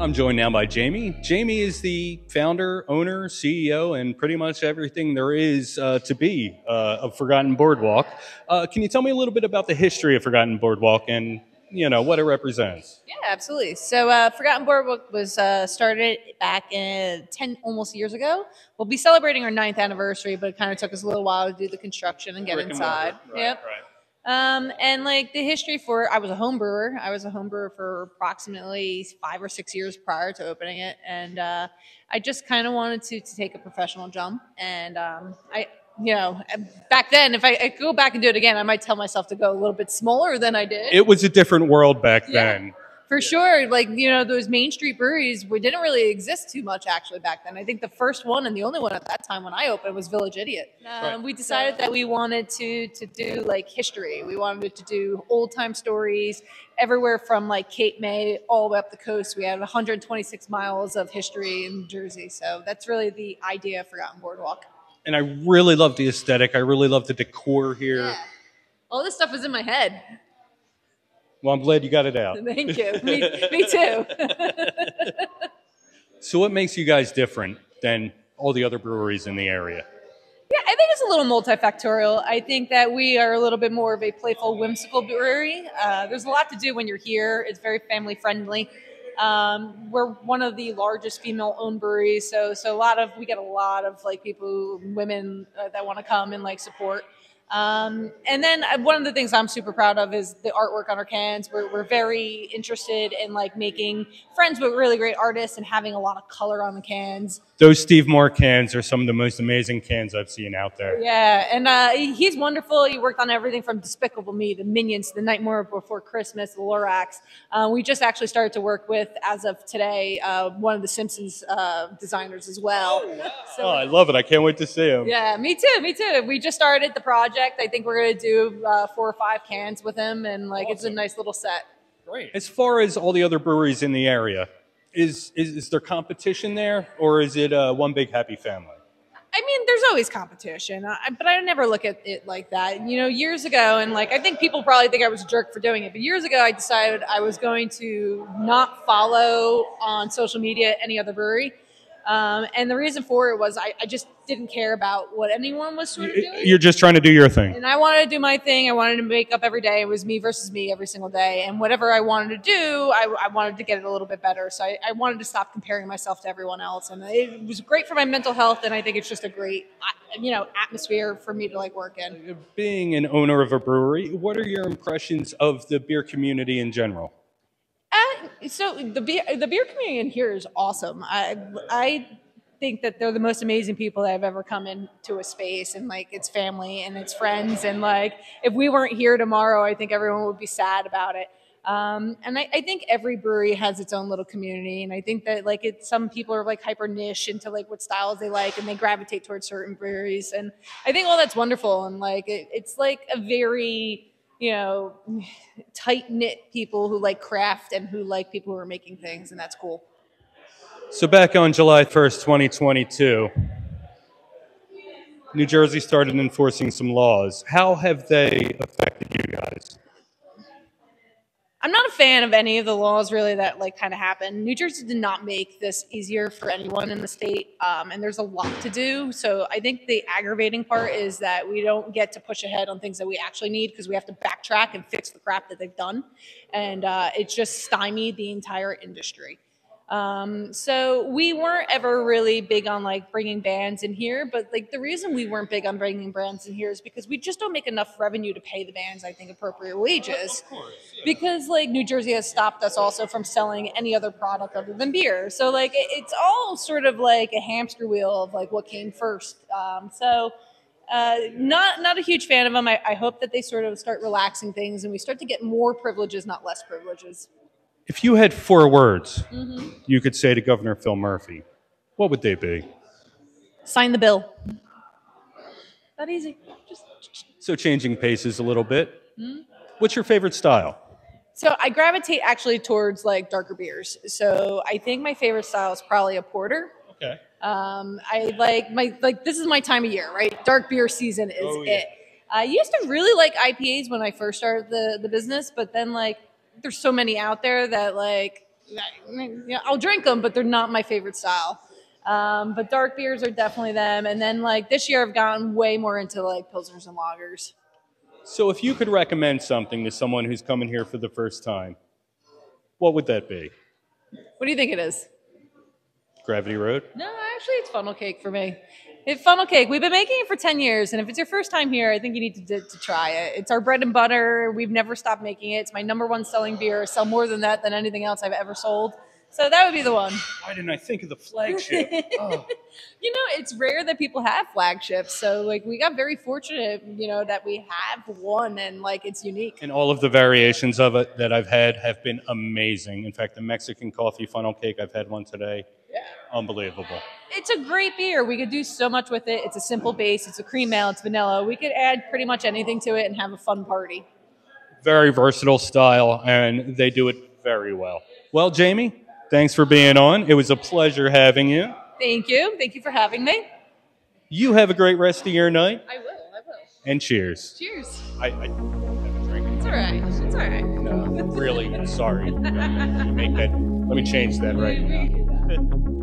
I'm joined now by Jamie. Jamie is the founder, owner, CEO, and pretty much everything there is to be of Forgotten Boardwalk. Can you tell me a little bit about the history of Forgotten Boardwalk and what it represents? Yeah, absolutely. So Forgotten Boardwalk was started back in 10 almost years ago. We'll be celebrating our 9th anniversary, but it kind of took us a little while to do the construction and get inside. Yep. And like the history I was a home brewer. I was a home brewer for approximately 5 or 6 years prior to opening it. And I just kind of wanted to take a professional jump. And back then, if I go back and do it again, I might tell myself to go a little bit smaller than I did. It was a different world back then. For sure. Like, those Main Street breweries didn't really exist too much actually back then. I think the first one and the only one at that time when I opened was Village Idiot. We decided that we wanted to do like history. We wanted to do old time stories everywhere from like Cape May all the way up the coast. We had 126 miles of history in New Jersey. So that's really the idea of Forgotten Boardwalk. And I really love the aesthetic. I really love the decor here. Yeah. All this stuff is in my head. Well, I'm glad you got it out. Thank you. Me too. So what makes you guys different than all the other breweries in the area? Yeah, I think it's a little multifactorial. I think that we are a little bit more of a playful, whimsical brewery. There's a lot to do when you're here. It's very family friendly. We're one of the largest female-owned breweries, so we get a lot of like women that want to come and like support. And then one of the things I'm super proud of is the artwork on our cans. We're very interested in like making friends with really great artists and having a lot of color on the cans. Those Steve Moore cans are some of the most amazing cans I've seen out there. Yeah, and he's wonderful. He worked on everything from Despicable Me, the Minions, the Nightmare Before Christmas, the Lorax. We just actually started to work with, as of today, one of the Simpsons designers as well. Oh, wow. So, I love it. I can't wait to see him. Yeah, me too. We just started the project. I think we're going to do 4 or 5 cans with him, and like awesome. It's a nice little set. Great. As far as all the other breweries in the area, is there competition there, or is it one big happy family? I mean, there's always competition, but I never look at it like that. Years ago, and like I think people probably think I was a jerk for doing it, but years ago I decided I was going to not follow on social media any other brewery. And the reason for it was I just didn't care about what anyone was sort of doing. You're just trying to do your thing. And I wanted to do my thing. I wanted to make up every day. It was me versus me every single day. And whatever I wanted to do, I wanted to get it a little bit better. So I wanted to stop comparing myself to everyone else. And it was great for my mental health. And I think it's just a great, atmosphere for me to like work in. Being an owner of a brewery, what are your impressions of the beer community in general? So the beer community in here is awesome. I think that they're the most amazing people that have ever come into a space, and like it's family and it's friends, and like if we weren't here tomorrow, I think everyone would be sad about it. And I think every brewery has its own little community, and I think that like some people are like hyper niche into like what styles they like, and they gravitate towards certain breweries, and I think all that's wonderful, and like it's like a very tight-knit people who like craft and who like people who are making things, and that's cool. So back on July 1st, 2022, New Jersey started enforcing some laws. How have they affected you guys? I'm not a fan of any of the laws really that like kind of happened. New Jersey did not make this easier for anyone in the state, and there's a lot to do. So I think the aggravating part is that we don't get to push ahead on things that we actually need because we have to backtrack and fix the crap that they've done, and it's just stymied the entire industry. So we weren't ever really big on like bringing bands in here, but like the reason we weren't big on bringing bands in here is because we just don't make enough revenue to pay the bands, I think, appropriate wages. Of course, yeah. Because like New Jersey has stopped us also from selling any other product other than beer. So like it's all sort of like a hamster wheel of like what came first. Not a huge fan of them. I hope that they sort of start relaxing things and we start to get more privileges, not less privileges. If you had 4 words you could say to Governor Phil Murphy, what would they be? Sign the bill. That easy. So changing paces a little bit. What's your favorite style? So I gravitate actually towards like darker beers. So I think my favorite style is probably a porter. Okay. I like this is my time of year, right? Dark beer season is it. I used to really like IPAs when I first started the business, but then like there's so many out there that like Yeah, I'll drink them, but they're not my favorite style. But dark beers are definitely them. And then like this year, I've gotten way more into like pilsners and lagers. So if you could recommend something to someone who's coming here for the first time, what would that be? What do you think it is? Gravity Road? No, actually, it's funnel cake for me. It's funnel cake. We've been making it for 10 years, and if it's your first time here, I think you need to try it. It's our bread and butter. We've never stopped making it. It's my number one selling beer. I sell more than that than anything else I've ever sold. So that would be the one. Why didn't I think of the flagship? Oh. You know, it's rare that people have flagships. So, like, we got very fortunate, that we have one and, like, it's unique. And all of the variations of it that I've had have been amazing. In fact, the Mexican coffee funnel cake, I've had one today. Yeah. Unbelievable. It's a great beer. We could do so much with it. It's a simple base. It's a cream ale. It's vanilla. We could add pretty much anything to it and have a fun party. Very versatile style, and they do it very well. Well, Jamie, thanks for being on. It was a pleasure having you. Thank you. Thank you for having me. You have a great rest of your night. I will. And cheers. Cheers. I don't have a drink. It's all right. It's all right. No, really, sorry. Let me change that right now.